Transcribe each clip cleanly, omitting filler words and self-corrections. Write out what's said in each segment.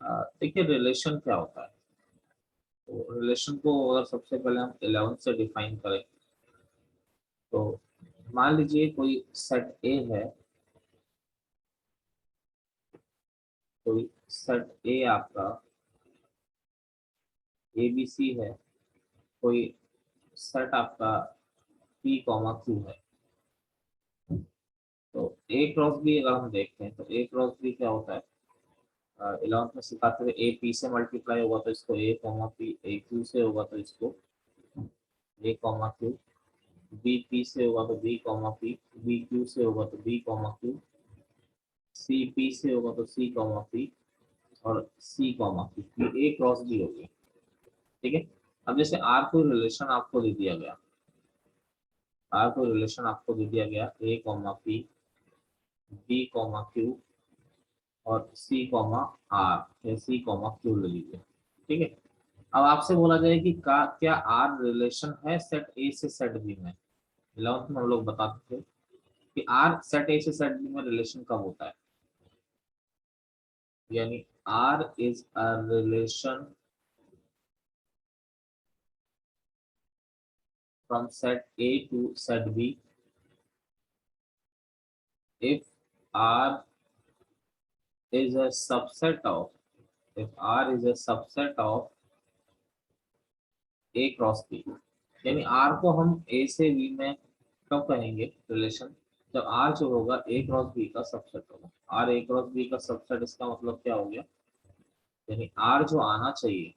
देखिए रिलेशन क्या होता है, तो रिलेशन को अगर सबसे पहले हम 11 से डिफाइन करें तो मान लीजिए कोई सेट ए है, कोई सेट ए आपका ए बी सी है, कोई सेट आपका पी कॉमा क्यू है। तो ए क्रॉस बी अगर हम देखते हैं तो ए क्रॉस बी क्या होता है, 11th में सिखाते थे ए पी से मल्टीप्लाई होगा तो इसको A comma P, A Q से होगा तो इसको A comma Q, B P से होगा तो B comma P, B Q से होगा तो B comma Q, C P से होगा तो सी कॉमा पी, और सी कॉमा पी, ये ए क्रॉस बी हो गई। ठीक है। अब जैसे आर कोई रिलेशन आपको दे दिया गया, आर कोई रिलेशन आपको दे दिया गया A comma P, B comma Q और सी कॉमा आर या सी कॉमा क्यू ले लीजिए। ठीक है। अब आपसे बोला जाए कि क्या आर रिलेशन है सेट ए से सेट बी में। 11th में हम लोग बताते थे कि आर सेट ए से सेट बी में रिलेशन कब होता है, यानी R is a relation from set A to set B if r is a subset of if r is a subset of a cross b। यानी r को हम a से b में कब कहेंगे रिलेशन, जब r जो होगा a क्रॉस b का सबसेट होगा। r a क्रॉस b का सबसेट, इसका मतलब क्या हो गया, यानी r जो आना चाहिए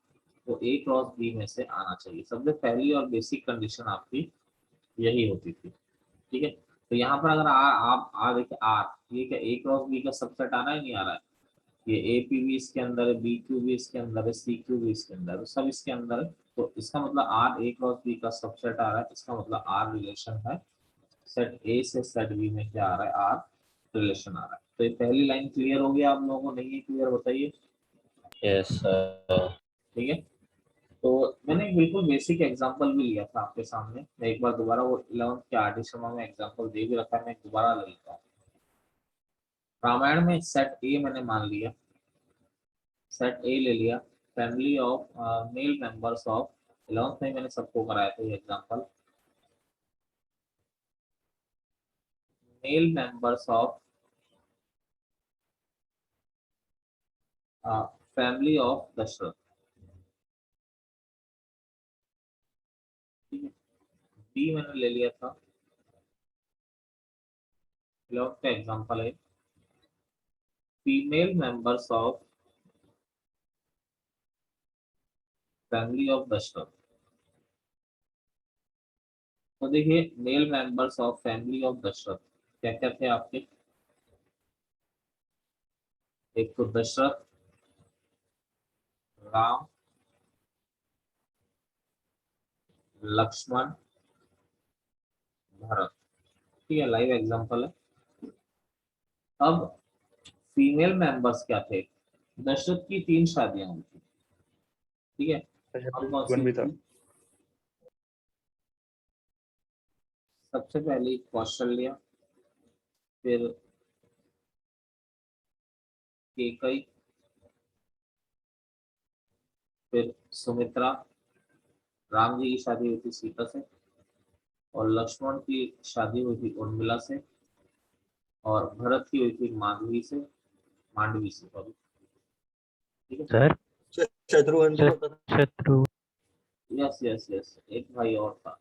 वो a क्रॉस b में से आना चाहिए। सबसे पहली और बेसिक कंडीशन आपकी यही होती थी। ठीक है। तो यहाँ पर अगर आप देखिए r, ये क्या a क्रॉस b का सबसेट आ रहा है नहीं आ रहा है, ये ए पी भी इसके अंदर है, बी क्यू भी इसके अंदर है, सी क्यू भी इसके अंदर है, सब इसके अंदर है। तो इसका मतलब आर ए क्रॉस बी का सबसेट आ रहा है, इसका मतलब आर रिलेशन है सेट ए से सेट बी में क्या आ रहा है, आर रिलेशन आ रहा है। तो ये पहली लाइन क्लियर हो गया आप लोगों को, नहीं है क्लियर बताइए। Yes sir. ठीक है। तो मैंने एक बिल्कुल बेसिक एग्जांपल भी लिया था आपके सामने, मैं एक बार दोबारा वो 11th के आर डी शर्मा में एग्जांपल दे भी रखा है, मैं दोबारा ले लेता हूँ। रामायण में सेट ए मैंने मान लिया, सेट ए ले लिया, family of male members of, 11th में मैंने सबको कराया था ये example, male members of family of Dasharath. ठीक है। बी मैंने ले लिया था, 11th का एग्जांपल है female members of family of Dasharath. तो देखिए male members of family of Dasharath क्या क्या थे आपके, एक तो दशरथ, राम, लक्ष्मण, भरत। ठीक है, लाइव एग्जांपल है। अब फीमेल मेंबर्स क्या थे, दशरथ की 3 शादियां हुई थी। ठीक है। कौन कौन सी भी था। थी, सबसे पहले कौशल्या, फिर केकई, फिर सुमित्रा, राम जी की शादी हुई थी सीता से, और लक्ष्मण की शादी हुई थी उर्मिला से, और भरत की हुई थी मांडवी से, मांडवी से सॉरी। ठीक है। सर शत्रुघ्न भी होता था। शत्रु यस यस यस, एक भाई और था,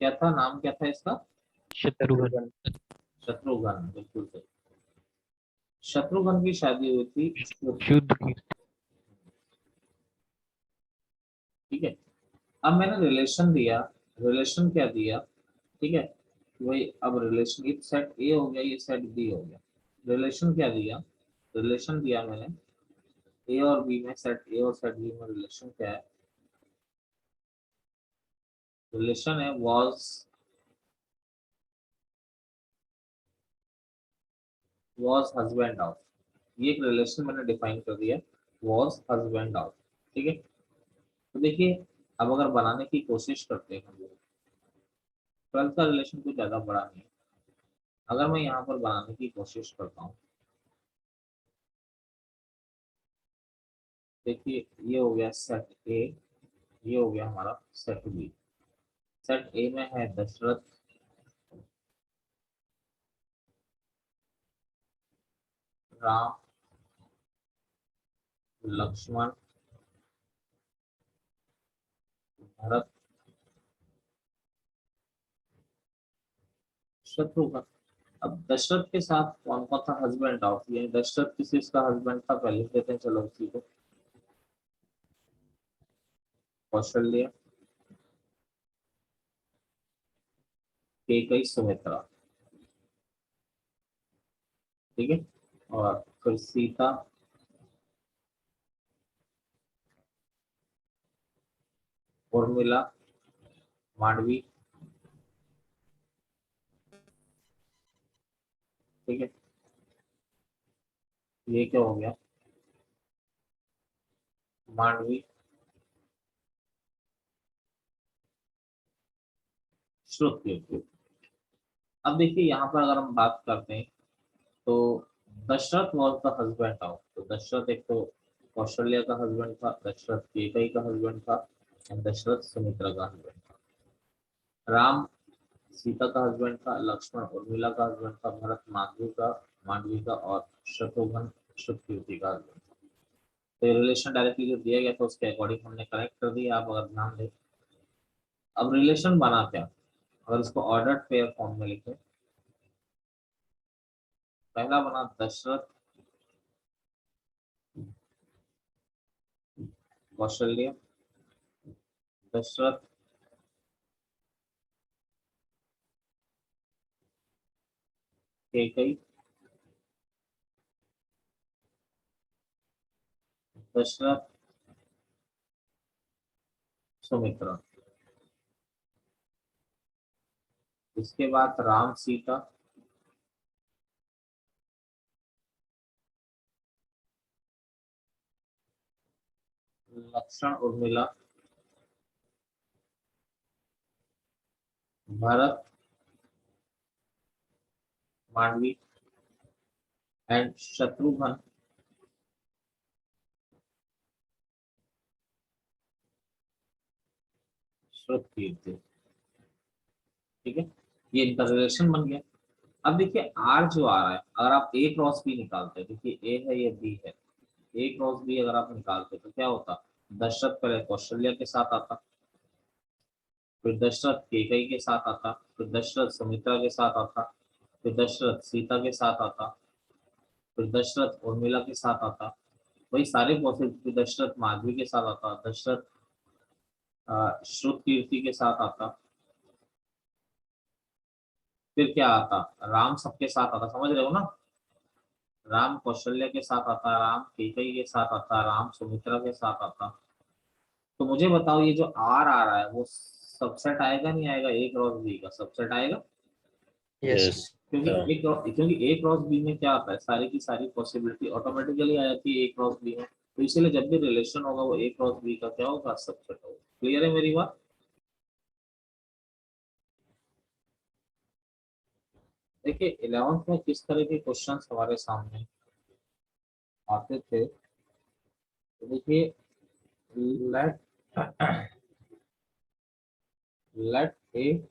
क्या था नाम, क्या था इसका, शत्रुघ्न शत्रुघ्न, बिल्कुल सही। शत्रुघ्न की शादी हुई थी शुद्ध की ठीक है। अब मैंने रिलेशन दिया, रिलेशन क्या दिया, ठीक है, वही अब रिलेशन, ये सेट ए हो गया, ये सेट बी हो गया। रिलेशन क्या दिया, रिलेशन दिया मैंने ए और बी में, सेट ए और सेट बी में रिलेशन क्या है, रिलेशन है was हस्बैंड ऑफ। ये एक रिलेशन मैंने डिफाइन कर दिया, was हस्बैंड ऑफ। ठीक है। तो देखिए अब अगर बनाने की कोशिश करते हैं हम लोग, 12th का रिलेशन कुछ ज्यादा बड़ा नहीं है। अगर मैं यहाँ पर बनाने की कोशिश करता हूँ देखिए ये हो गया सेट ए, ये हो गया हमारा सेट बी। सेट ए में है दशरथ, राम, लक्ष्मण, भरत, शत्रुघ्न। अब दशरथ के साथ कौन कौन था हस्बैंड ऑफ, यानी दशरथ किस इसका हस्बैंड था, पहले कहते हैं चलो उसी को। कौशल्य, कैकेयी, सुमित्रा, ठीक है। और फिर सीता, उर्मिला, मांडवी, ठीक है। ये क्या हो गया, मांडवी, श्रुत। अब देखिए यहाँ पर अगर हम बात करते हैं तो Dasharath was the husband of, तो दशरथ एक तो कौशल्य का हस्बैंड था, दशरथ कैकेयी का हस्बैंड था, एंड दशरथ सुमित्रा का हस्बैंड था। राम सीता का हस्बैंड था, लक्ष्मण उर्मिला का हस्बैंड था, भरत मांडवी का और शत्रुघ्न श्रुतकीर्ति का हस्बैंड था। तो ये रिलेशन डायरेक्टली जो दिया गया था उसके अकॉर्डिंग हमने करेक्ट कर दिया, आप अगर ध्यान दें। अब रिलेशन बना क्या, अगर इसको ऑर्डर्ड पेयर फॉर्म में लिखें, पहला बना दशरथ कौशल्य, दशरथ कैकेयी, दशरथ सुमित्रा। इसके बाद राम सीता, लक्ष्मण उर्मिला, भरत मांडवी एंड शत्रुघ्न श्रुतकीर्ति, ठीक है। ये इनका रिलेशन बन गया। अब देखिए आर जो आ रहा है, अगर आप ए क्रॉस बी निकालते हैं, देखिए ए है ये बी है, ए क्रॉस बी अगर आप निकालते तो क्या होता, दशरथ पहले कौशल्य के साथ आता, फिर दशरथ कैकेयी के साथ आता, फिर दशरथ सुमित्रा के साथ आता, फिर दशरथ सीता के साथ आता, फिर दशरथ उर्मिला के साथ आता, वही सारे पॉसिबल, फिर दशरथ माधवी के साथ आता, दशरथ श्रुतकीर्ति के साथ आता, फिर क्या आता, राम सबके साथ आता, समझ रहे हो ना। राम कौशल्य के साथ आता, राम कैकेयी के साथ आता, राम सुमित्रा के साथ आता। तो मुझे बताओ ये जो आर आ रहा है वो सबसेट आएगा नहीं आएगा, ए क्रॉस बी का सबसेट आएगा, Yes. Yes. क्योंकि ए क्रॉस बी में क्या आता है, सारी की सारी पॉसिबिलिटी ऑटोमेटिकली आ जाती है ए क्रॉस बी में। तो इसलिए जब भी रिलेशन होगा वो ए क्रॉस बी का क्या होगा, सबसेट होगा। क्लियर है मेरी बात। देखिए 11th में किस तरह के क्वेश्चंस हमारे सामने आते थे, तो देखिए let let A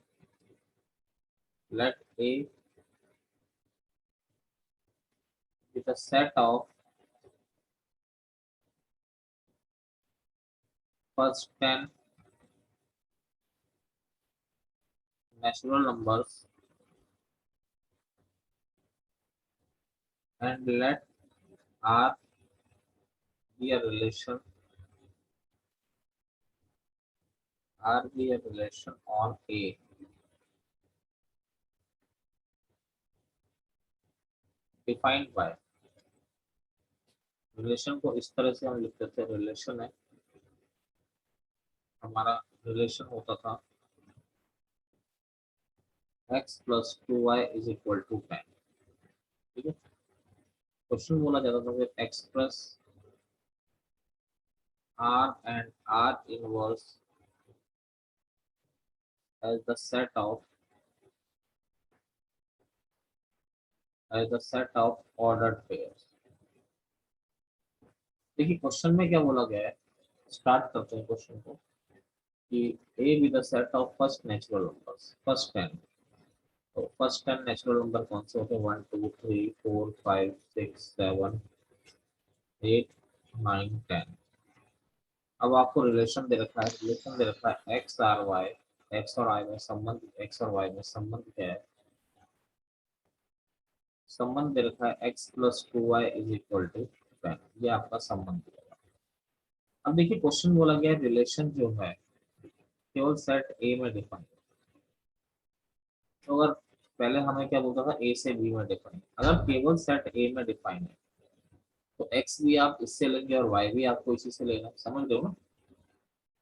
let A with a set of first 10 natural numbers and let R be a relation, on A defined by, relation को इस तरह से हम लिखते थे, रिलेशन है हमारा, रिलेशन होता था x plus 2y is equal to 10, ठीक है। क्वेश्चन बोला जाता था फिर x plus r and r inverse as the set of ordered pairs, देखिए क्वेश्चन में क्या बोला गया है, स्टार्ट करते हैं क्वेश्चन को कि ए with the set of first natural numbers, first 10। तो फर्स्ट 10 नेचुरल नंबर कौन से होते हैं? 1 2 3 4 5 6 7 8 9 10। अब आपको रिलेशन दे रखा है, रिलेशन दे रखा है एक्स आर वाई, एक्स और आई में संबंध, एक्स और वाई में संबंध क्या है? संबंध दे रखा है X plus 2y is equal to 10। ये आपका संबंध दिया। अब देखिए क्वेश्चन बोला गया है रिलेशन जो है केवल सेट ए में डिफाइन। तो अगर पहले हमें क्या बोलता था ए से बी में डिफाइन, अगर केवल सेट ए में डिफाइन है तो एक्स भी आप इससे लेंगे और वाई भी आपको इसी से लेना है, समझ रहे हो ना?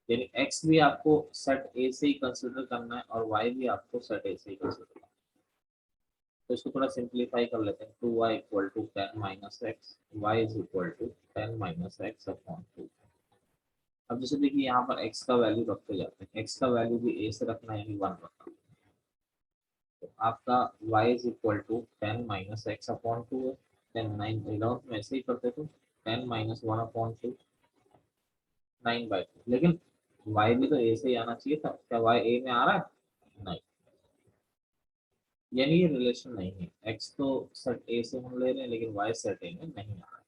यानी एक्स भी आपको सेट ए से ही कंसिडर करना है और वाई भी आपको सेट ए से ही कंसिडर करना है। तो इसको थोड़ा सिंप्लीफाई कर लेते हैं। 2y equal to 10 minus X, Y is equal to 10 minus X upon 2। अब जैसे देखिए यहाँ पर x का वैल्यू रखते जाते हैं, x का वैल्यू भी a से रखना है यानी 1 रखना। तो आपका y is equal to 10 minus X upon 2 है। 10 9 11 में ऐसे ही करते थे, 10 माइनस 1 अपॉन 2 9/2। लेकिन y भी तो a से ही आना चाहिए था, क्या y a में आ रहा है? नहीं, यानी ये रिलेशन नहीं है। x तो सेट a से हम ले रहे हैं लेकिन y सेट a में नहीं आ रहा है,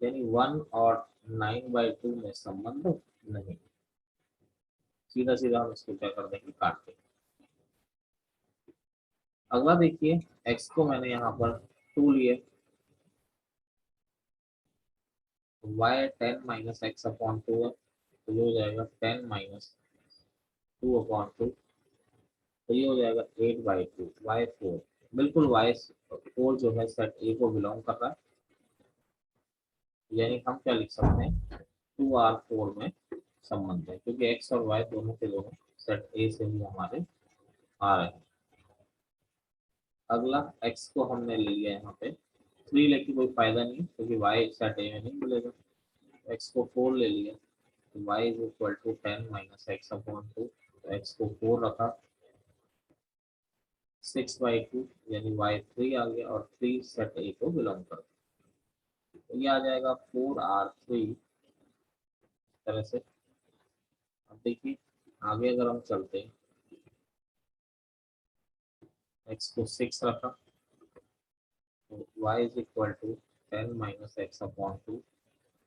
यानी 1 और 9/2 में संबंध नहीं। सीधा सीधा हम इसको क्या कर देंगे, काट देंगे। अगला देखिए, x को मैंने यहाँ पर 2 लिए, y 10 माइनस एक्स अपॉन 2 है, तो ये हो जाएगा 10 माइनस 2 अपॉन 2, तो ये हो जाएगा 8/2, y 4। बिल्कुल y 4 जो है सेट ए को बिलोंग कर रहा है, यानी हम क्या लिख सकते हैं 2r4 में संबंध है, क्योंकि x और y दोनों के दोनों सेट ए से ही हमारे आ रहे हैं। अगला x को हमने ले लिया यहाँ पे 3 लेके कोई फायदा नहीं है, क्योंकि y सेट ए में नहीं मिलेगा। x को 4 ले लिया, तो y is equal to 10 minus X upon 2, तो x को 4 रखा, 6/2 यानी y 3 आ गया, और 3 सेट ए को बिलोंग करता है, तो ये आ जाएगा 4r3 इस तरह से। अब देखिए आगे अगर हम चलते हैं, x को 6 रखा, तो y is equal to 10 minus X upon 2,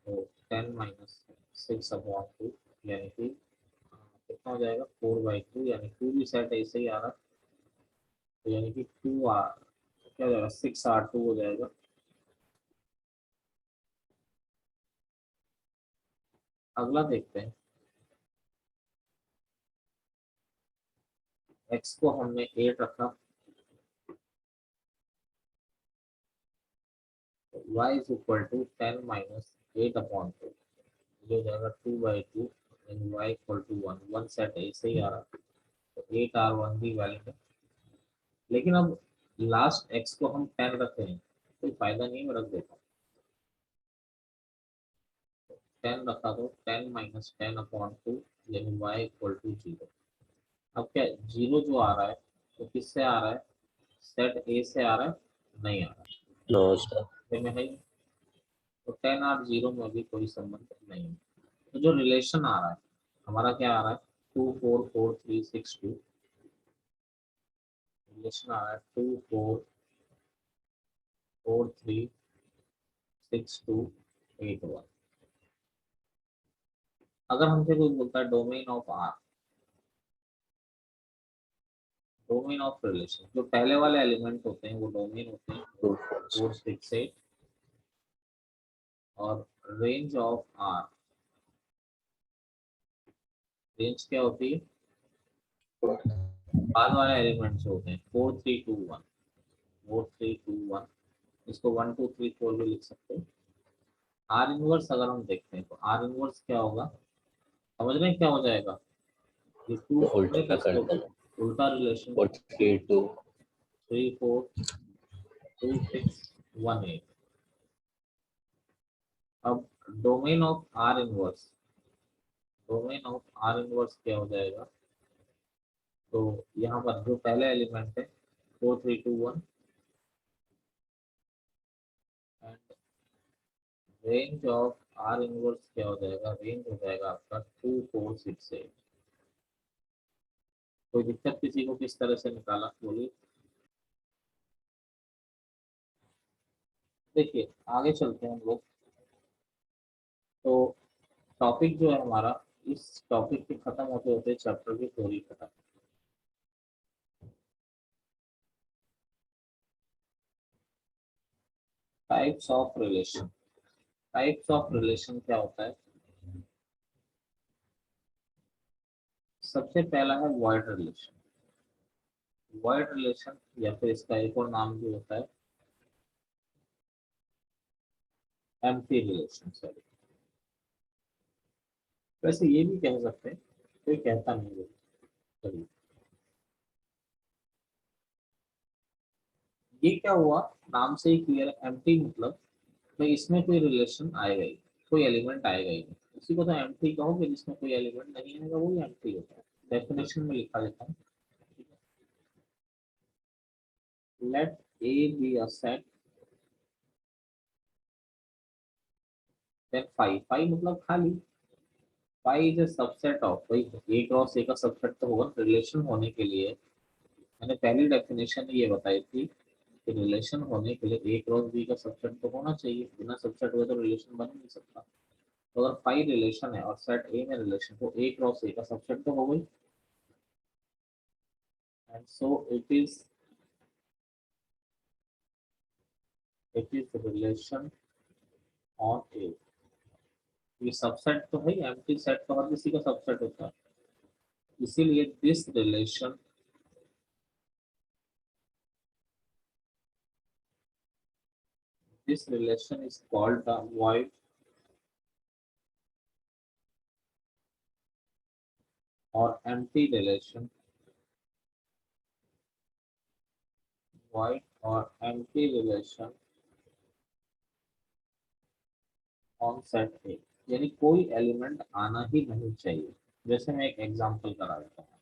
तो 10 माइनस 6 अपॉन 2 यानी कि कितना हो जाएगा 4/2, यानी 2 भी सेट ऐसे ही आ रहा, तो यानी कि 2r क्या हो जाएगा 6r2 हो जाएगा। अगला देखते हैं, x को हमने 8 रखा, तो y is equal to 10 minus 8 upon 2, ये हो जाएगा 2/2 यानी y इक्वल टू 1, 1 सेट ऐसे ही आ रहा, तो 8r1 भी वैलिड है। लेकिन अब लास्ट x को हम 10 रखते हैं, कोई फायदा नहीं, मैं रख देता हूँ 10 रखा, तो 10 माइनस 10 अपॉन 2 यानी y इक्वल टू 0। अब क्या जीरो जो आ रहा है तो किससे आ रहा है, सेट ए से आ रहा है? नहीं आ रहा No, sir. है, में है ही। तो 10 और 0 में भी कोई संबंध नहीं है। तो जो रिलेशन आ रहा है हमारा क्या आ रहा है 2 4 4 3 6 2, रिलेशन आ रहा है 2 4 4 3 6 2 8 1। अगर हमसे कोई बोलता है domain of R, domain of relation, जो पहले वाले एलिमेंट होते हैं वो डोमेन होते हैं 2 4 6 8, और रेंज ऑफ आर, रेंज क्या होती है बाद वाले एलिमेंट्स होते हैं 4 3 2 1, 4 3 2 1, इसको 1 2 3 4 भी लिख सकते हैं। आर इनवर्स अगर हम देखते हैं तो आर इनवर्स क्या होगा, समझ रहे हैं क्या हो जाएगा, ये 2 तो उल्टा प्लस कर 2, देना उल्टा रिलेशन, 4 3 2 3 4 2 6 1 8। अब domain of are inverse, domain of are inverse क्या हो जाएगा, तो यहाँ पर जो पहला एलिमेंट है 4 3 2 1 and range of are inverse क्या हो जाएगा, रेंज हो जाएगा आपका 2 4 6 8। कोई दिक्कत किसी को किस तरह से निकाला बोलिए। देखिए आगे चलते हैं हम लोग। तो टॉपिक जो है हमारा, इस टॉपिक के खत्म होते होते चैप्टर की थ्योरी खत्म। Types of relation. Types of relation क्या होता है? सबसे पहला है वॉइड रिलेशन। वॉइड रिलेशन या फिर इसका एक और नाम भी होता है एम्प्टी रिलेशन। सॉरी, वैसे ये भी कह सकते हैं, कोई कहता नहीं है। चलिए, ये क्या हुआ, नाम से ही क्लियर है, एम्प्टी मतलब भाई इसमें कोई रिलेशन आएगा ही, कोई एलिमेंट आएगा ही नहीं। उसी को तो एम्प्टी कहोगे, जिसमें कोई एलिमेंट नहीं आएगा वो ही एम्प्टी होता है। डेफिनेशन में लिखा देता हूँ। Let A B a set, then phi. Phi मतलब खाली। Phi is a subset of, भाई ए क्रॉस ए का सबसेट तो होगा रिलेशन होने के लिए। मैंने पहली डेफिनेशन ये बताई थी कि रिलेशन होने के लिए ए क्रॉस बी का सबसेट तो होना चाहिए, बिना सबसेट हुए तो रिलेशन बन नहीं सकता। तो अगर फाई रिलेशन है और सेट ए में रिलेशन, तो ए क्रॉस ए का सबसेट तो हो गई। And so it is relation on A। ये सबसेट तो है, एम्प्टी सेट तो हर किसी का सबसेट होता है, इसीलिए this relation is called the void or empty relation। void or empty relation on set A, यानी कोई एलिमेंट आना ही नहीं चाहिए। जैसे मैं एक एग्जांपल करा देता हूँ,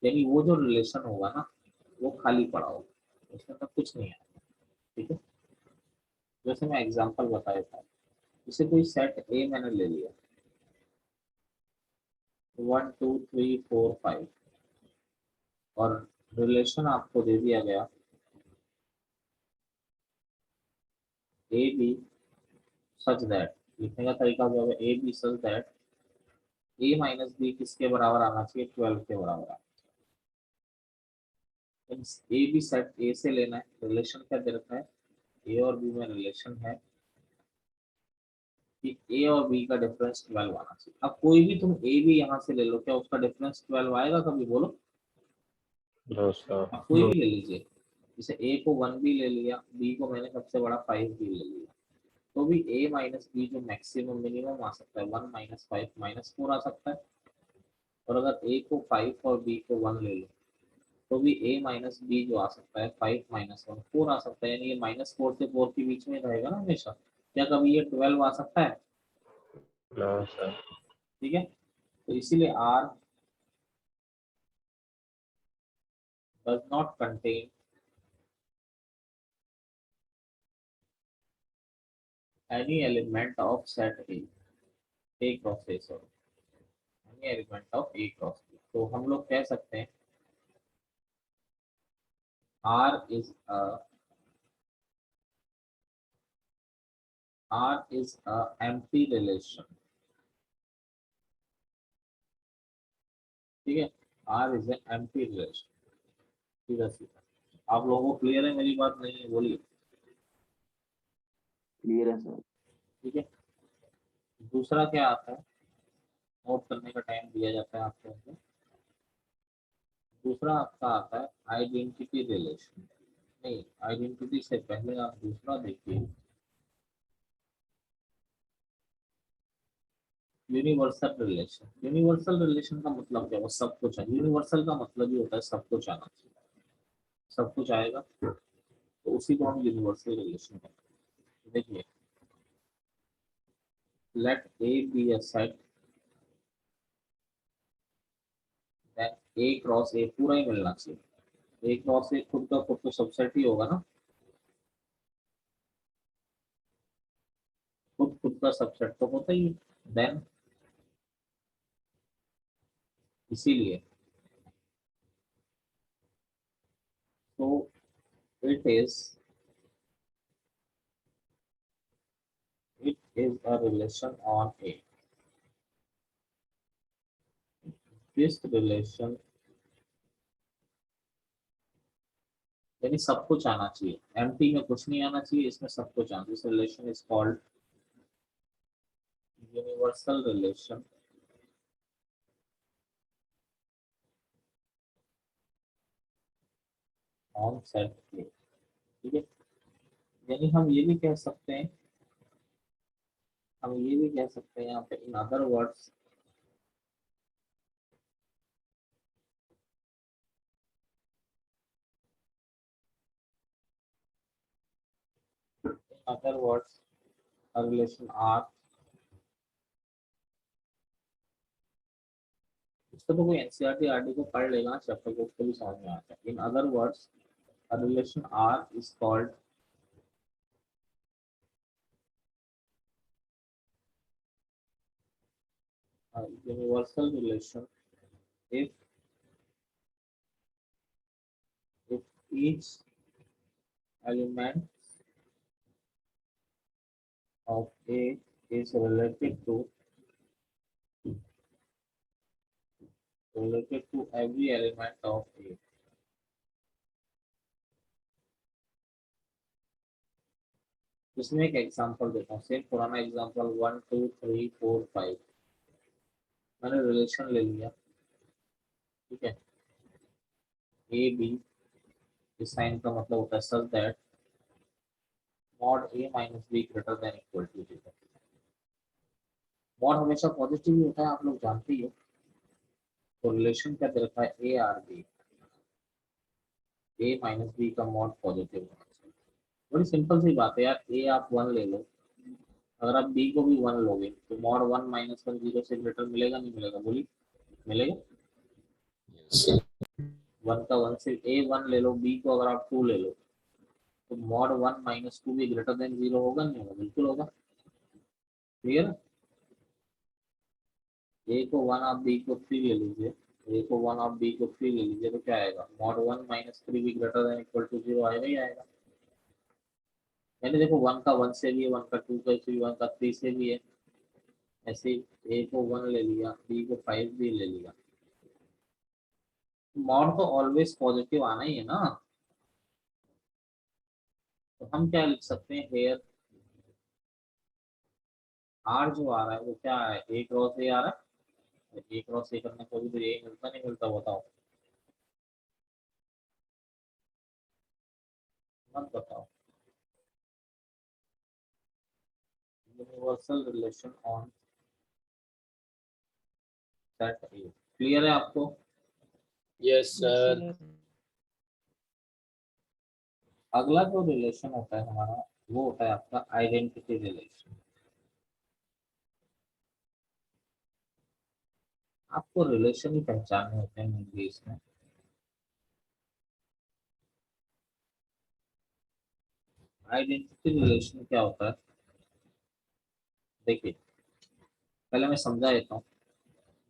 यानी वो जो रिलेशन होगा ना वो खाली पड़ा होगा, उसमें तो कुछ नहीं है। ठीक है, जैसे मैं एग्जांपल बताया था, जैसे कोई सेट ए मैंने ले लिया 1 2 3 4 5, और रिलेशन आपको दे दिया गया ए बी सच दैट। लिखने का तरीका जो है A B such that A minus B किसके बराबर आना चाहिए, 12 के बराबर आना चाहिए। ए बी सेट ए से लेना है, रिलेशन क्या दे रखा है, ए और बी में रिलेशन है कि ए और बी का डिफरेंस 12 आना चाहिए। अब कोई भी तुम ए बी यहाँ से ले लो, क्या उसका डिफरेंस 12 आएगा कभी, बोलो। No, sir. अब कोई भी ले लीजिए, जैसे ए को 1 भी ले लिया, बी को मैंने सबसे बड़ा 5 भी ले लिया, तो भी a माइनस बी जो मैक्सिमम मिनिमम आ सकता है 1 माइनस 5 माइनस 4 आ सकता है। और अगर a को 5 और b को 1 ले लो, तो भी a माइनस बी जो आ सकता है 5 माइनस 1 4 आ सकता है, यानी ये -4 से 4 के बीच में रहेगा ना हमेशा। क्या कभी ये 12 आ सकता है? No, sir. ठीक है, तो इसीलिए r does not contain any element of set a cross a, sorry, any element of a cross b। तो हम लोग कह सकते हैं R is a empty relation। ठीक है, R is an empty relation। सीधा सीधा आप लोगों को क्लियर है, मेरी बात नहीं है बोलिए। क्लियर है सर। ठीक है, दूसरा क्या आता है, नोट करने का टाइम दिया जाता है आपको। दूसरा आपका आता है आइडेंटिटी रिलेशन। नहीं, आइडेंटिटी से पहले आप दूसरा देखिए, यूनिवर्सल रिलेशन। यूनिवर्सल रिलेशन का मतलब क्या है, वो सब कुछ है। यूनिवर्सल का मतलब ही होता है सब कुछ आना चाहिए, सब कुछ आएगा तो उसी को हम यूनिवर्सल रिलेशन कहते हैं। देखिए, let A B a set, then A cross A पूरा ही मिलना चाहिए। ए क्रॉस ए खुद का खुद तो सबसेट ही होगा ना। खुद का सबसेट तो होता ही है देन, इसीलिए तो it is a relation on A, this relation यानी सब कुछ आना चाहिए, एम्प्टी में कुछ नहीं आना चाहिए, इसमें सब कुछ आना, this relation is called universal relation on set ए। ठीक है, यानी हम ये भी कह सकते हैं, हम ये भी कह सकते हैं यहाँ पे in other words, other words a relation R, इसको तो कोई एनसीईआरटी आरटी को पढ़ लेगा ना चैप्टर को, उसको भी समझ में आता है। In other words a relation R is called a universal relation if each element of A is related to every element of A। इसमें एक एग्जांपल देता हूँ, सेम पुराना एग्जांपल 1 2 3 4 5, मैंने रिलेशन ले लिया, ठीक है, ए बी, इस साइन का मतलब होता है such that mod A minus B greater than equal to 0। Mod हमेशा पॉजिटिव ही होता है, आप लोग जानते ही हो। तो रिलेशन क्या दे रखा है, A R B, A minus B का मॉड पॉजिटिव होना चाहिए। बड़ी सिंपल सी बात है यार, ए आप 1 ले लो, अगर आप बी को भी 1 लोगे तो मॉड 1 माइनस 1 0 से ग्रेटर मिलेगा नहीं मिलेगा, बोलिए मिलेगा। 1 का 1 से ए 1 ले लो, बी को अगर आप 2 ले लो तो मॉड 1 माइनस 2 भी ग्रेटर देन 0 होगा नहीं होगा, बिल्कुल होगा। क्लियर, ए को 1 आप बी को 3 ले लीजिए, ए को 1 आप बी को 3 ले लीजिए तो क्या आएगा, मॉड 1 माइनस 3 भी ग्रेटर देन इक्वल टू 0 आएगा ही आएगा। यानी देखो 1 का 1 से भी है, 1 का 2 का से भी, 1 का 3 से भी है, ऐसे ए को 1 ले लिया, बी को 5 भी ले लिया, मॉड तो ऑलवेज पॉजिटिव आना ही है ना। तो हम क्या लिख सकते हैं हेयर, आर जो आ रहा है वो क्या है, ए क्रॉस ए आ रहा है, ए क्रॉस ए करने को भी तो ए मिलता नहीं मिलता, बताओ मत बताओ। Universal relation on set A, clear है आपको। Yes sir. अगला जो रिलेशन होता है हमारा वो होता है आपका आइडेंटिटी रिलेशन। आपको रिलेशन ही पहचानने होते हैं इंग्लिश में। आइडेंटिटी रिलेशन क्या होता है, देखिए पहले मैं समझा देता हूँ,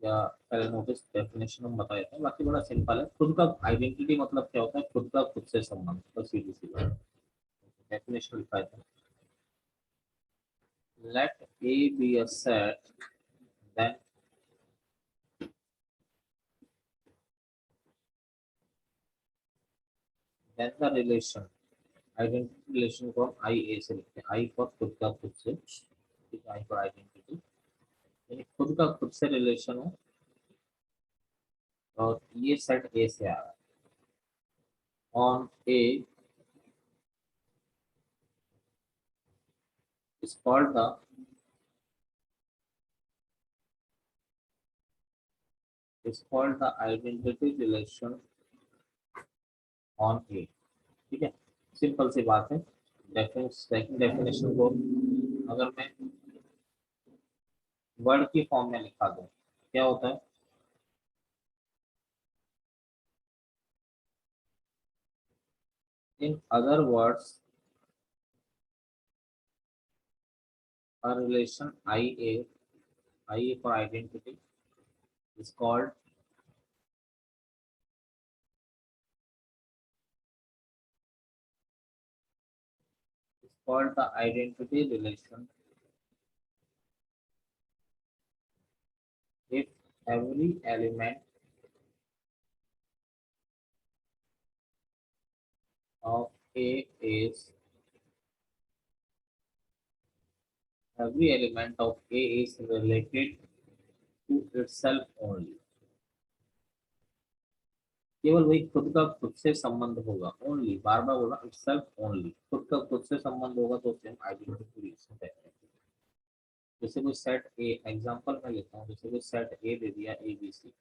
या पहले नोटिस डेफिनेशन हम बता देते हैं, बाकी बड़ा सिंपल है। खुद का आइडेंटिटी मतलब क्या होता है, खुद का खुद से संबंध, बस सीधी सी बात। डेफिनेशन लिखा है, let A be a set, then the relation, identity relation को हम आई ए से लिखते हैं, आई फॉर खुद का खुद से, ठीक है, आई फॉर आइडेंटिटी, यानी खुद का खुद से रिलेशन हो और ये सेट ए से आ रहा है, on A is called the identity relation on A। ठीक है, सिंपल सी बात है। सेकंड डेफिनेशन को अगर मैं वर्ड की फॉर्म में लिखा दूं, क्या होता है, in other words A relation IA for identity is called the identity relation if every element of A is related to itself only. केवल वही खुद का खुद से संबंध होगा, ओनली, बार बार बोला, itself only, खुद का खुद से संबंध होगा तो उसे हम आइडेंटिटी रिलेशन कहते हैं। जैसे कोई सेट ए, एग्जांपल मैं लेता हूँ, जैसे कोई सेट ए दे दिया ABC,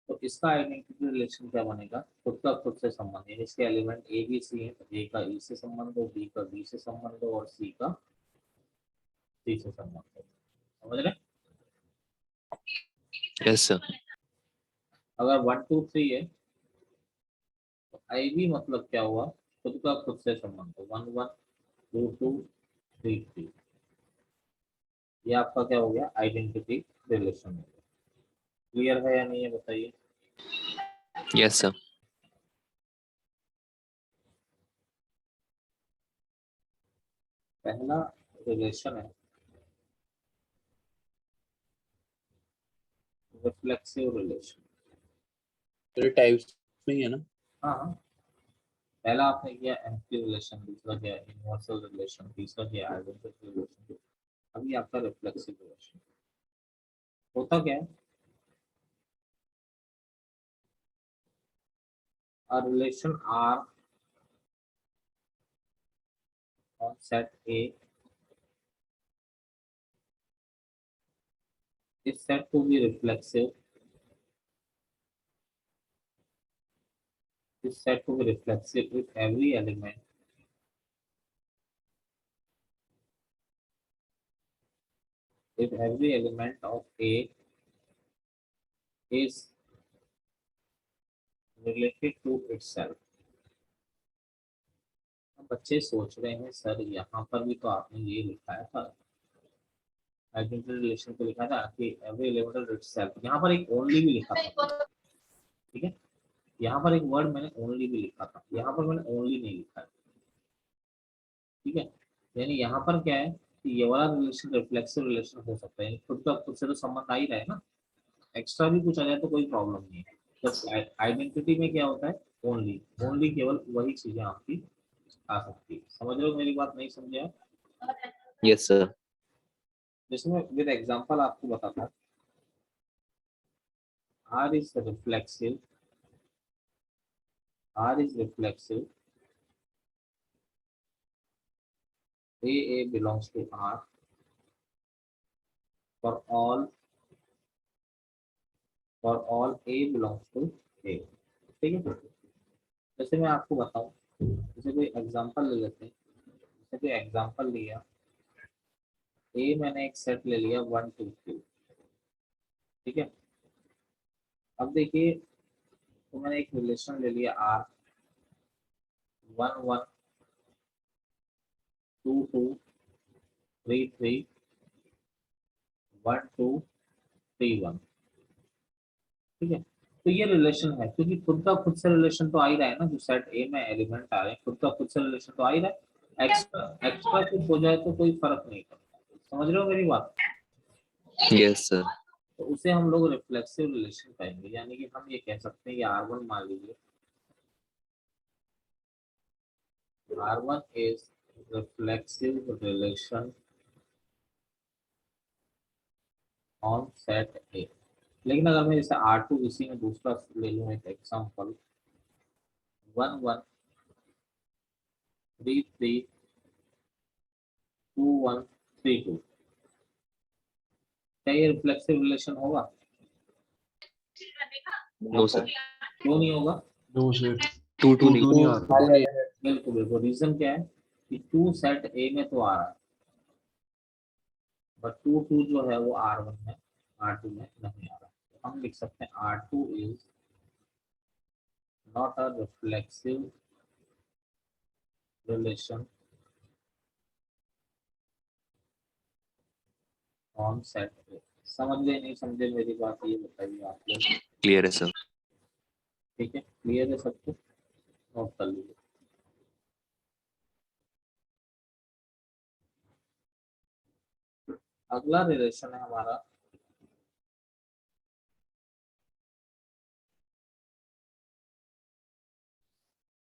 तो इसका आइडेंटिटी रिलेशन क्या बनेगा, खुद का खुद से संबंध, यानी इसके एलिमेंट ए बी सी है, तो ए का ई से संबंध हो, बी का बी से संबंध हो और सी का सी से संबंध हो। समझ रहे? Yes sir. अगर 1 2 3 है तो आई बी मतलब क्या हुआ, खुद का खुद से संबंध हो, 1 1 2 2 3 3, ये आपका क्या हो गया, आइडेंटिटी रिलेशन हो गया। क्लियर है या नहीं है बताइए? Yes sir. पहला रिलेशन है रिफ्लेक्सिव रिलेशन। थ्री टाइप्स में ही है ना? हाँ हाँ, पहला आपने किया एम्प्टी रिलेशन, दूसरा किया यूनिवर्सल रिलेशन, तीसरा किया आइडेंटिटी रिलेशन, अभी आपका रिफ्लेक्सिव रिलेशन। होता क्या है, a relation R on set A is said to be reflexive, if every element of A is related to itself। अब बच्चे सोच रहे हैं सर यहाँ पर भी तो आपने ये लिखा था, आइडेंटिटी रिलेशन को लिखा था कि एवरी एलिमेंट ऑफ इटसेल्फ, यहाँ पर एक ओनली भी लिखा था, ठीक है, यहाँ पर एक वर्ड मैंने ओनली भी लिखा था, यहाँ पर मैंने ओनली नहीं लिखा है, ठीक है। यानी यहाँ पर क्या है कि ये वाला रिलेशन रिफ्लेक्सिव रिलेशन हो सकता है, खुद का खुद से तो संबंध आ ही रहा है ना, एक्स्ट्रा भी कुछ आ जाए तो कोई प्रॉब्लम नहीं है। तो आइडेंटिटी में क्या होता है, ओनली, केवल वही चीजें आपकी आ सकती है। समझ रहे हो मेरी बात? नहीं समझे आप? Yes sir. जैसे मैं विद एग्जांपल आपको बताता, R is reflexive A belongs to R for all A belongs to A, ठीक है। जैसे मैं आपको बताऊं, जैसे कोई एग्जांपल ले लेते हैं, जैसे कोई एग्जांपल लिया ए, मैंने एक सेट ले लिया 1 2 3, ठीक है। अब देखिए, तो मैंने एक रिलेशन ले लिया R 1 1 2 2 3 3 1 2 3 1, ठीक है। तो ये रिलेशन है, क्योंकि खुद का खुद से रिलेशन तो आ ही रहा है ना, जो सेट ए में एलिमेंट आ रहे हैं खुद का खुद से रिलेशन तो आ ही रहा है, एक्स्ट्रा कुछ हो जाए तो कोई फर्क नहीं पड़ता। समझ रहे हो मेरी बात? Yes sir. तो उसे हम लोग रिफ्लेक्सिव रिलेशन कहेंगे, यानी कि हम ये कह सकते हैं कि R1 मान लीजिए, R1 is reflexive relation on set A। लेकिन अगर मैं जैसे R2 इसी में दूसरा ले लूँ एक एग्जांपल 1 1 3 3 2 1 3 2, क्या ये रिफ्लेक्सिव रिलेशन होगा? No sir. क्यों नहीं होगा? टू टू नहीं। बिल्कुल बिल्कुल, रीजन क्या है कि 2 सेट ए में तो आ रहा है, बट 2 2 जो है वो R1 में, R2 में नहीं आ रहा, तो हम लिख सकते हैं R2 is not a reflexive relation on set ए। समझ गए नहीं समझे मेरी बात, ये बताइए आप लोग। क्लियर है सर। ठीक है, क्लियर है सबको, नोट कर लीजिए। अगला रिलेशन है हमारा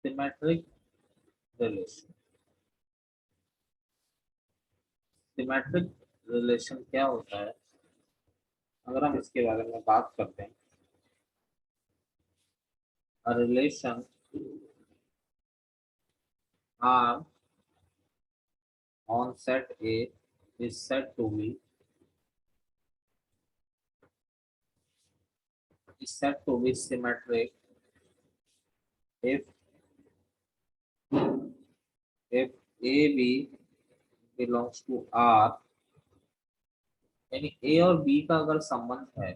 सिमेट्रिक रिलेशन। सिमेट्रिक रिलेशन क्या होता है, अगर हम इसके बारे में बात करते हैं, a relation R on set A is said to be symmetric if AB belongs to R, यानी A और B का अगर संबंध है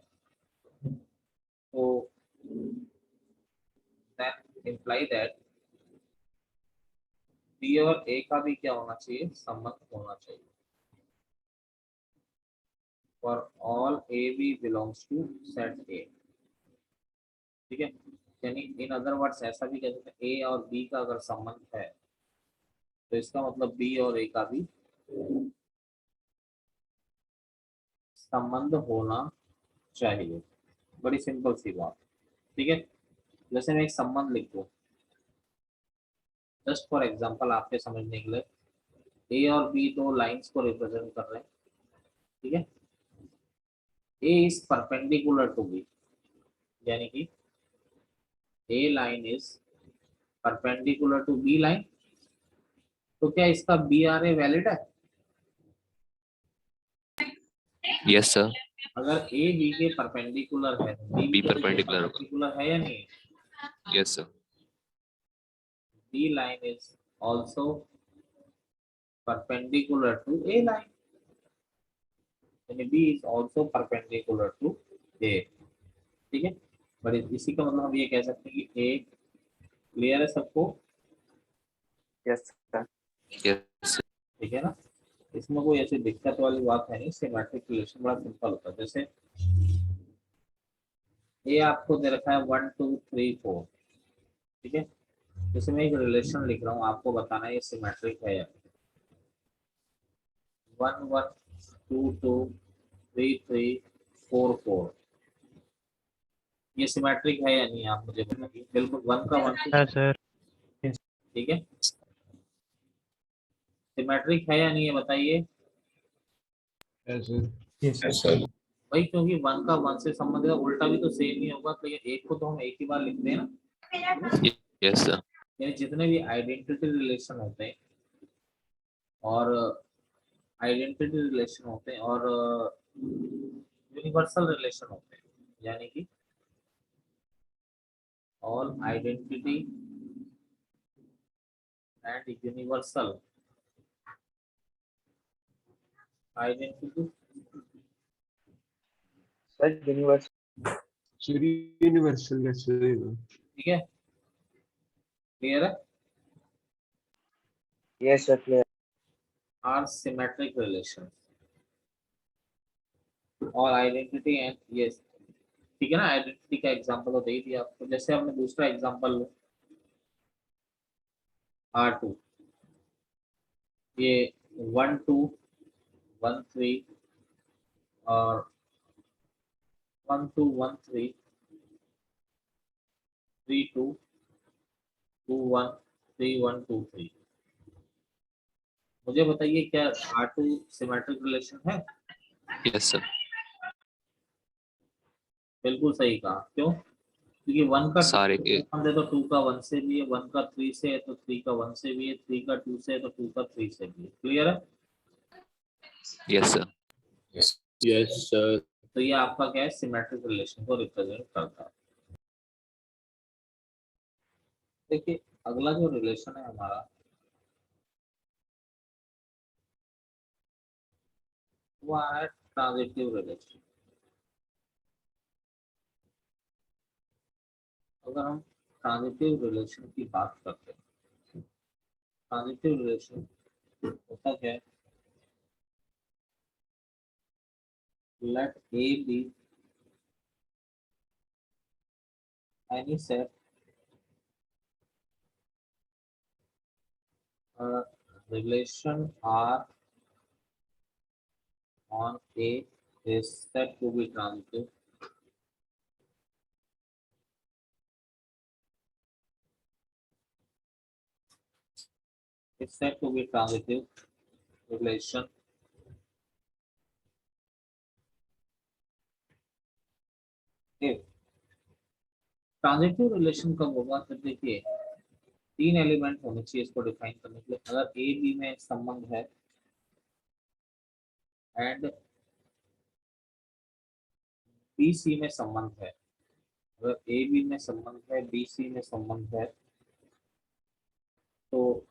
तो then imply that B और A का भी क्या होना चाहिए, संबंध होना चाहिए। For all AB belongs to set A, ठीक है, यानी इन अदर वर्ड्स ऐसा भी कह सकते हैं A और B का अगर संबंध है तो इसका मतलब B और A का भी संबंध होना चाहिए। बड़ी सिंपल सी बात, ठीक है। जैसे मैं एक संबंध लिख दूं, जस्ट फॉर एग्जांपल आपके समझने के लिए, ए और बी दो लाइंस को रिप्रेजेंट कर रहे हैं, ठीक है। A is perpendicular to B, यानी कि A line is perpendicular to B line, तो क्या इसका बी आर ए वैलिड है? Yes sir. अगर ए बी के परपेंडिकुलर है, B perpendicular होगा। परपेंडिकुलर है या नहीं? Yes sir. B line is also perpendicular to A line, यानी B is also perpendicular to A, ठीक है। बट इसी का मतलब हम ये कह सकते हैं कि A क्लियर है सबको? Yes sir. Yes sir. ठीक है ना, इसमें कोई ऐसी दिक्कत वाली बात है नहीं। सिमेट्रिक रिलेशन बड़ा सिंपल होता है। जैसे A आपको दे रखा है 1 2 3 4, ठीक है। जैसे मैं एक रिलेशन लिख रहा हूँ, आपको बताना है ये सिमेट्रिक है या 1 1 2 2 3 3 4 4, ये सिमेट्रिक है या नहीं आप मुझे बताइए। बिल्कुल 1 का 1, सर। ठीक है। सिमेट्रिक है या नहीं ये बताइए भाई, क्योंकि 1 का 1 से संबंध है, उल्टा भी तो सेम ही होगा। तो ये एक को तो हम एक ही बार लिखते हैं ना। Yes sir. यानी जितने भी आइडेंटिटी रिलेशन होते हैं और यूनिवर्सल रिलेशन होते हैं, यानी कि all identity and universal identity, sir universe universal कैसे होगा? ठीक है, क्लियर है, yes sir clear. R symmetric relation और आइडेंटिटी एंड, यस ठीक है ना। आइडेंटिटी का एग्जांपल तो दे ही दिया आपको। जैसे हमने दूसरा एग्जांपल लो R2, ये 1 2 1 3 और 1 2 1 3 3 2 2 1 3 1 2 3, मुझे बताइए क्या R2 सिमेट्रिक रिलेशन है? Yes sir. बिल्कुल सही कहा। क्यों? क्योंकि 1 का सारे के हम दे तो 2 का 1 से भी है, 1 का 3 से है तो 3 का 1 से भी है, 3 का 2 से है तो 2 का 3 से भी है। क्लियर है? Yes sir. Yes sir. तो ये आपका क्या है, सिमेट्रिक रिलेशन को रिप्रेजेंट करता है। देखिए अगला जो रिलेशन है हमारा वो है ट्रांजिटिव रिलेशन। अगर हम ट्रांजिटिव रिलेशन की बात करते हैं, ट्रांजिटिव रिलेशन होता क्या है, let A be any set relation R on A is said to be transitive. Is said to be transitive relation if transitive relation कब होगा, तो देखिए तीन एलिमेंट होने चाहिए इसको डिफाइन करने के लिए। अगर ए बी में संबंध है एंड बी सी में संबंध है, अगर ए बी में संबंध है, बी सी में संबंध है, तो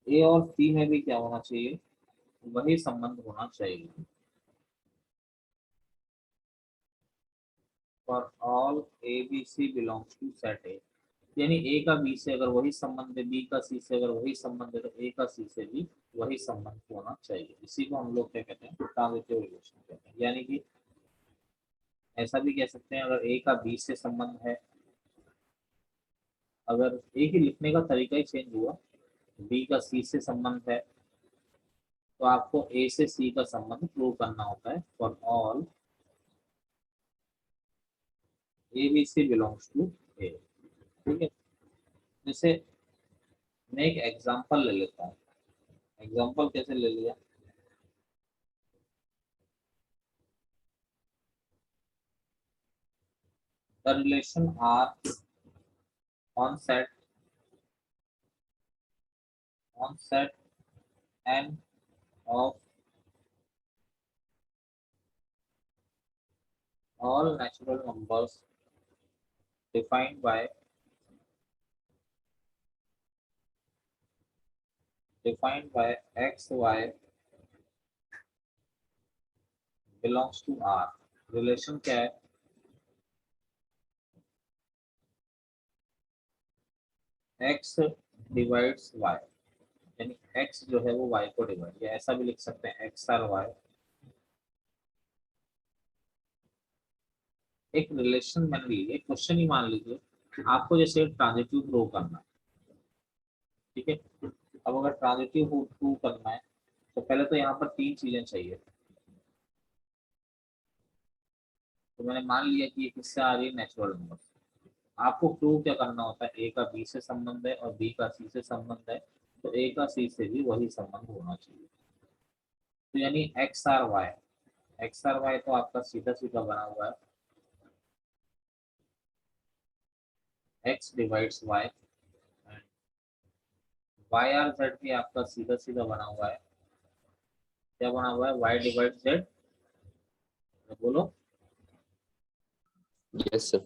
ए और सी में भी क्या होना चाहिए, वही संबंध होना चाहिए। For all A B C belongs to set A, यानी ए का बी से अगर वही संबंध है, बी का सी से अगर वही संबंध है, तो ए का सी से भी वही संबंध होना चाहिए। इसी को हम लोग क्या कहते हैं, ट्रांजिटिव रिलेशन कहते हैं। यानी कि ऐसा भी कह सकते हैं, अगर ए का बी से संबंध है, अगर ए की लिखने का तरीका ही चेंज हुआ, बी का सी से संबंध है, तो आपको ए से सी का संबंध प्रूव करना होता है। For all A B C belongs to A. ठीक है, जैसे मैं एक एग्जांपल ले लेता हूँ। एग्जांपल कैसे ले लिया, the relation R on set n of all natural numbers defined by x y belongs to R। Relation क्या है, x डिवाइड्स y, यानी x जो है वो y को डिवाइड, या ऐसा भी लिख सकते हैं x आर y। एक रिलेशन मान लीजिए, एक क्वेश्चन ही मान लीजिए, आपको जैसे ट्रांजिटिव प्रूव करना है। ठीक है, अब अगर ट्रांजिटिव प्रूव करना है, तो पहले तो यहाँ पर तीन चीजें चाहिए। तो मैंने मान लिया कि ये किससे आ रही है, नेचुरल नंबर। आपको प्रूव क्या करना होता है, ए का बी से संबंध है और बी का सी से संबंध है, तो ए का सी से भी वही संबंध होना चाहिए। तो यानी एक्स आर वाई तो आपका सीधा सीधा बना हुआ है X divides Y, and Y R Z भी आपका सीधा सीधा बना हुआ है, क्या बना हुआ है, वाई डिवाइड जेड। बोलो, Yes, sir.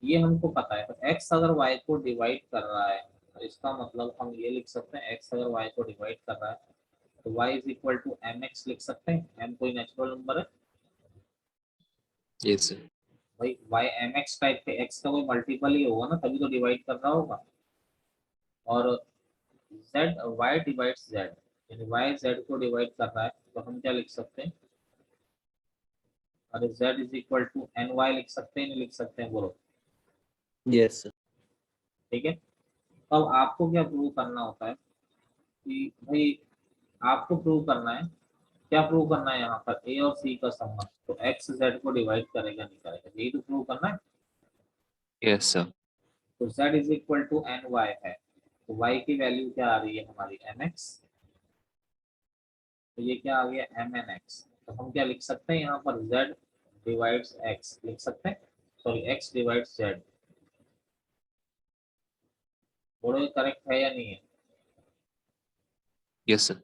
ये हमको पता है। तो एक्स अगर वाई को डिवाइड कर रहा है, तो इसका मतलब हम ये लिख सकते हैं, एक्स अगर वाई को डिवाइड कर रहा है, तो y is equal to M X लिख सकते हैं। m कोई नेचुरल नंबर है Yes, sir. भाई, y एम एक्स टाइप के x का कोई मल्टीपल ही होगा ना, तभी तो डिवाइड कर रहा होगा। और z y डिवाइड्स z, यानी y z को डिवाइड कर रहा है, तो हम क्या लिख सकते हैं, अरे z is equal to N Y लिख सकते हैं, नहीं लिख सकते हैं, बोलो। Yes, sir. ठीक है, अब आपको क्या प्रूव करना होता है कि भाई, आपको प्रूव करना है, क्या प्रूव करना है यहाँ पर, ए और सी का संबंध, तो एक्स जेड को डिवाइड करेगा नहीं करेगा, यही तो प्रूव करना है। Yes, sir. तो z is equal to N Y है, तो y की वैल्यू क्या आ रही है हमारी, एम एक्स। तो ये क्या आ गया, एम एन एक्स। तो हम क्या लिख सकते हैं यहाँ पर, z डिवाइड्स x लिख सकते हैं, सॉरी x डिवाइड्स z। बोलो ये करेक्ट है या नहीं है, Yes, sir.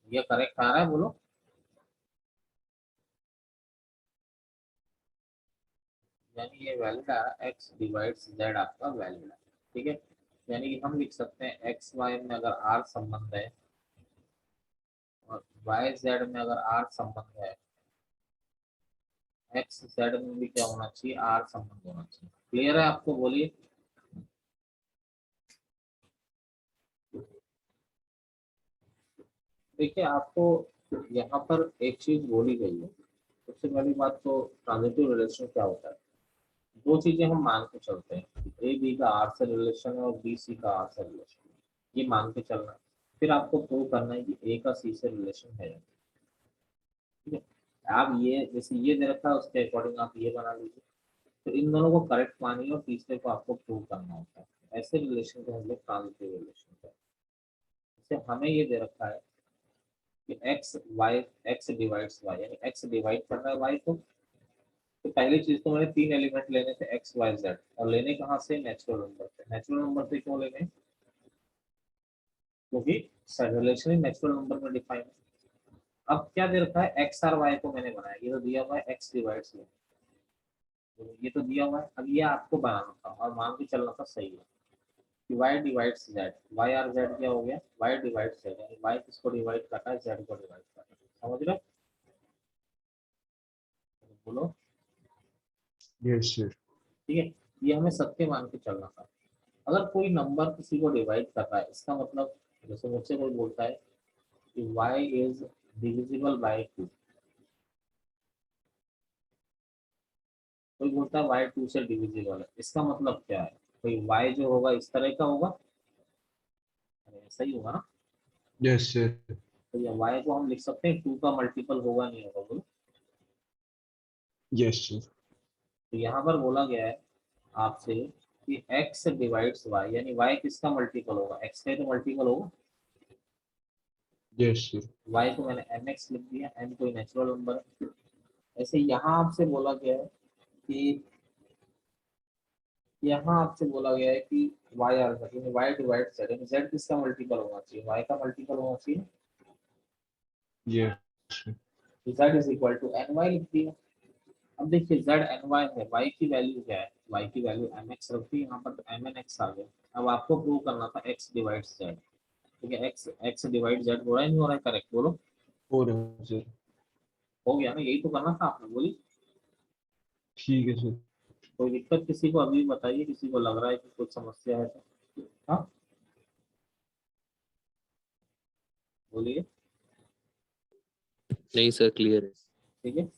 ये करेक्ट आ रहा है, बोलो। यानी ये वैलिड आ रहा है, x डिवाइड्स z आपका वैलिड है। ठीक है, यानी कि हम लिख सकते हैं एक्स वाई में अगर r संबंध है, और वाई जेड में अगर r संबंध है, एक्स जेड में भी क्या होना चाहिए, r संबंध होना चाहिए। क्लियर है आपको, बोलिए। देखिए, आपको यहाँ पर एक चीज बोली गई है। सबसे पहली बात तो ट्रांजिटिव रिलेशन क्या होता है, दो चीजें हम मान के चलते हैं, ए बी का आर से रिलेशन है और बी सी का आर से रिलेशन है, ये मान के चलना है। फिर आपको प्रूव करना है कि ए का सी से रिलेशन है या नहीं। ठीक है, आप ये जैसे ये दे रखा है उसके अकॉर्डिंग आप ये बना लीजिए। तो इन दोनों को करेक्ट मानिए और तीसरे को आपको प्रूव करना होता है। ऐसे रिलेशन को हम लोग ट्रांजिटिव रिलेशन कहते हैं। जैसे हमें ये दे रखा है कि X Y, X divides Y, यानी एक्स डिवाइड कर रहा है वाई को। तो पहली चीज तो मैंने तीन एलिमेंट लेने थे एक्स वाई जेड, और लेने कहाँ से, नेचुरल नंबर से। नेचुरल नंबर से क्यों लेने, क्योंकि रिलेशन नेचुरल नंबर में डिफाइन है। अब क्या दे रखा है, एक्स आर वाई को मैंने बनाया, ये तो दिया हुआ है एक्स डिवाइड्स वाई, तो ये तो दिया हुआ है। अब ये आपको बनाना था और मान के चलना था, सही है कि Y divides Z, Y R Z क्या हो गया, वाई डिवाइड्स जेड, यानी वाई किसको डिवाइड करता है, जेड को डिवाइड करता है। समझ रहे हो? बोलो। Yes, sir. ठीक है, ये हमें सत्य मान के चलना था। अगर कोई नंबर किसी को डिवाइड कर रहा है, इसका मतलब जैसे मुझसे कोई बोलता है कि y इज डिविजिबल बाय 2, कोई बोलता है y 2 से डिविजिबल है, इसका मतलब क्या है, कोई y जो होगा इस तरह का होगा, अरे ऐसा ही होगा ना। Yes, sir. तो ये y को हम लिख सकते हैं 2 का मल्टीपल होगा नहीं होगा, बोलो। Yes, sir. तो यहाँ पर बोला गया है आपसे कि x डिवाइड्स y, यानी y किसका मल्टीपल होगा, x का ही तो मल्टीपल होगा। Yes, sir. y को मैंने mx लिख दिया, m कोई नेचुरल नंबर है। ऐसे यहाँ आपसे बोला गया है कि, यहाँ आपसे बोला गया है कि y आर जेड, यानी y डिवाइड z, यानी z किसका मल्टीपल होना चाहिए, y का मल्टीपल होना चाहिए। Yes, sir. तो z is equal to N Y लिख दिया। अब देखिए z एन वाई है, y की वैल्यू क्या है, y की वैल्यू एम एक्स रख दी यहाँ पर, तो एम एन एक्स आ गया। अब आपको प्रूव करना था x डिवाइड z। ठीक है, x डिवाइड z हो रहा है नहीं हो रहा है, करेक्ट बोलो। हो रहा है सर। हो गया ना, यही तो करना था आपने, बोली। ठीक है सर। कोई दिक्कत किसी को अभी बताइए, किसी को लग रहा है कि कुछ समस्या है तो, हाँ बोलिए। नहीं सर, क्लियर है। ठीक है,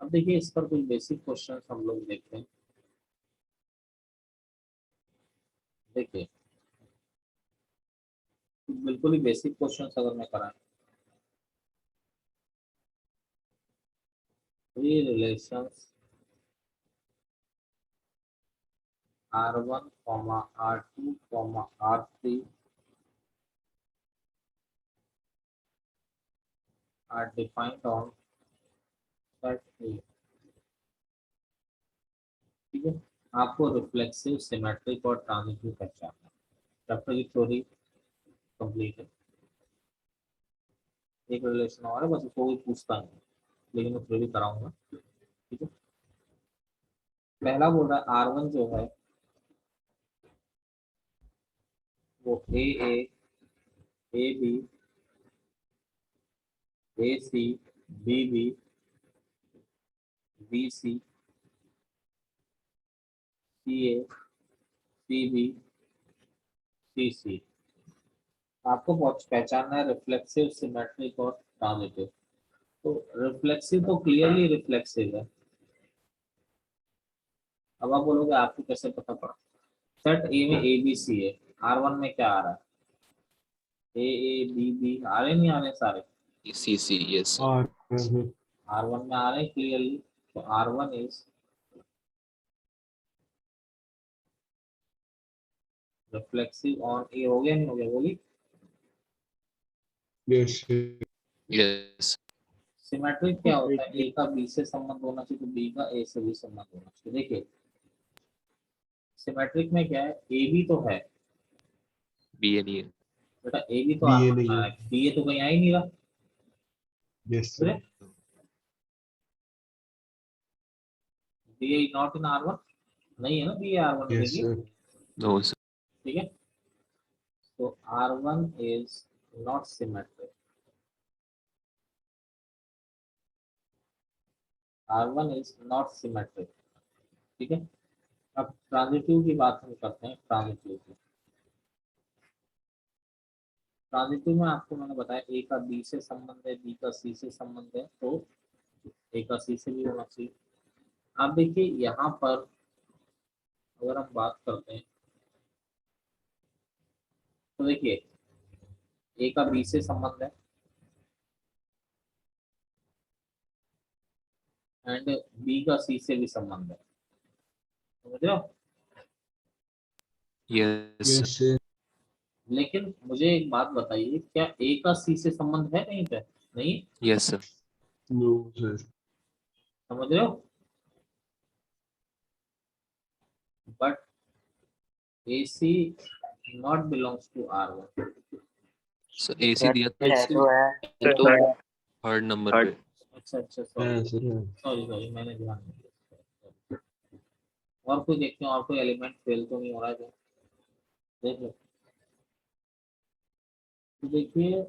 अब देखिए इस पर कुछ बेसिक क्वेश्चन हम लोग देखते हैं। देखिए बिल्कुल ही बेसिक क्वेश्चन अगर मैं कराएं, three relations R1, R2, R3 are defined on set A। ठीक है, आपको रिफ्लेक्सिव, सिमेट्रिक और ट्रांजिटिव पहचानना है। चैप्टर की थ्योरी कंप्लीट है। एक रिलेशन और है, बस उसको कोई पूछता नहीं है, लेकिन मैं थ्योरी कराऊंगा। ठीक है, पहला बोल रहा है R1 जो है वो A B, A C, B B, B C, C A, C B, C C. आपको पहचानना है रिफ्लेक्सिव, सिमेट्रिक और ट्रांजिटिव। तो रिफ्लेक्सिव तो क्लियरली रिफ्लेक्सिव है। अब आप बोलोगे आपको कैसे पता पड़ा, सेट ए में ए बी सी है, R1 में क्या आ रहा है, ए बी बी आ रहे नहीं आ रहे सारे, CC, yes sir. आ रहा है। R1 में आ रहे हैं क्लियरली। तो R1 इज रिफ्लेक्सिव ऑन ए, हो गया नहीं हो गया, बोली। Yes, sir. Yes. सिमेट्रिक क्या होता है, ए का बी से संबंध होना चाहिए, तो बी का ए से भी संबंध होना चाहिए। देखिए सिमेट्रिक में क्या है, ए बी तो है BNE. बेटा, ए बी तो बी ए R1 नहीं में है। है, बी ए तो कहीं आ ही नहीं रहा। Yes sir. B A not in R1, नहीं है ना बी ए R1 में, यस देखिए। सर। No sir. ठीक है, तो R1 is not symmetric, R1 is not symmetric। ठीक है, अब ट्रांजिटिव की बात हम करते हैं, ट्रांजिटिव की। ट्रांजिटिव में आपको मैंने बताया ए का बी से संबंध है, बी का सी से संबंध है, तो ए का सी से भी होना चाहिए। आप देखिए यहाँ पर अगर हम बात करते हैं तो देखिए ए का बी से संबंध है एंड बी का सी से भी संबंध है, समझ रहे हो? Yes, sir. Yes, sir. लेकिन मुझे एक बात बताइए, क्या ए का सी से संबंध है कहीं पे? नहीं, Yes, sir. No, sir. समझ रहे हो? But A C not belongs to R one. So AC दिया था है तो है तो थर्ड नंबर पे। अच्छा अच्छा, सॉरी हाँ सर हाँ। सॉरी मैंने ध्यान नहीं दिया। और कोई देखते हैं, और कोई एलिमेंट फेल तो नहीं हो रहा है क्या? देख लो। तो देखिए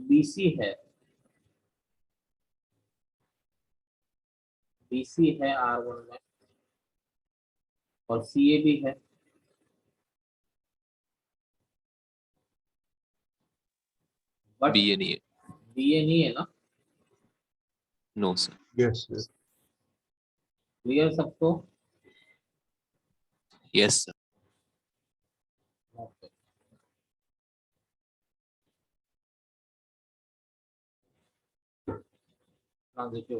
बीसी है, बीसी है आर वन में और सी ए भी है, बट BA नहीं है। बी ए नहीं है ना। No, sir. Yes, sir. Clear सबको? Yes, sir. Okay, transitive